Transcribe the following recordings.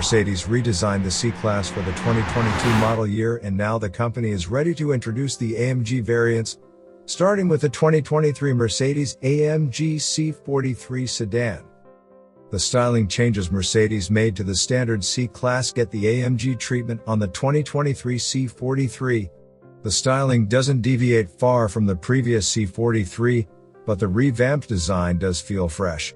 Mercedes redesigned the C-Class for the 2022 model year, and now the company is ready to introduce the AMG variants, starting with the 2023 Mercedes AMG C43 Sedan. The styling changes Mercedes made to the standard C-Class get the AMG treatment on the 2023 C43. The styling doesn't deviate far from the previous C43, but the revamped design does feel fresh.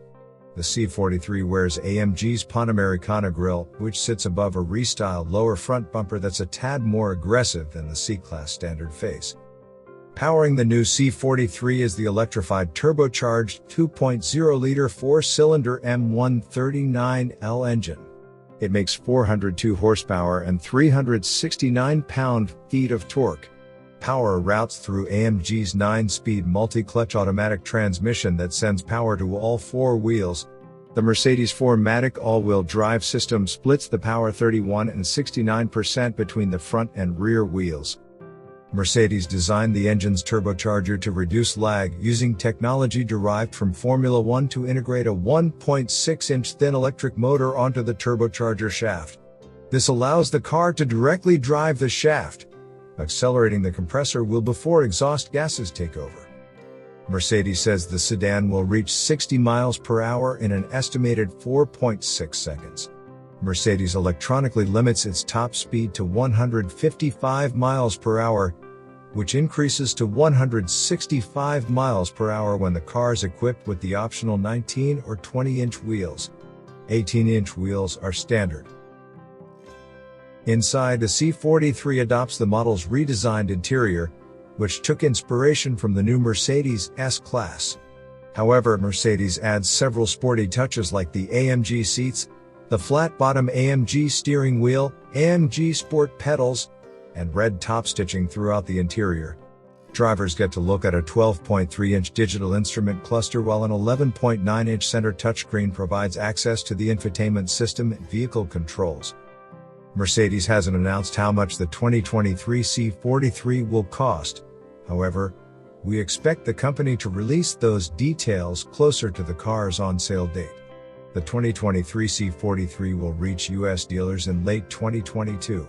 The C43 wears AMG's Panamericana grille, which sits above a restyled lower front bumper that's a tad more aggressive than the C-Class standard face. Powering the new C43 is the electrified turbocharged 2.0-liter four-cylinder M139L engine. It makes 402 horsepower and 369 pound-feet of torque. Power routes through AMG's 9-speed multi-clutch automatic transmission that sends power to all four wheels. The Mercedes 4MATIC all-wheel drive system splits the power 31 and 69% between the front and rear wheels. Mercedes designed the engine's turbocharger to reduce lag using technology derived from Formula One to integrate a 1.6-inch thin electric motor onto the turbocharger shaft. This allows the car to directly drive the shaft, accelerating the compressor wheel before exhaust gases take over. Mercedes says the sedan will reach 60 miles per hour in an estimated 4.6 seconds. Mercedes electronically limits its top speed to 155 miles per hour, which increases to 165 miles per hour when the car is equipped with the optional 19 or 20-inch wheels. 18-inch wheels are standard. Inside, the C43 adopts the model's redesigned interior, which took inspiration from the new Mercedes S-Class. However, Mercedes adds several sporty touches like the AMG seats, the flat-bottom AMG steering wheel, AMG Sport pedals, and red top stitching throughout the interior. Drivers get to look at a 12.3-inch digital instrument cluster, while an 11.9-inch center touchscreen provides access to the infotainment system and vehicle controls. Mercedes hasn't announced how much the 2023 C43 will cost. However, we expect the company to release those details closer to the car's on-sale date. The 2023 C43 will reach U.S. dealers in late 2022.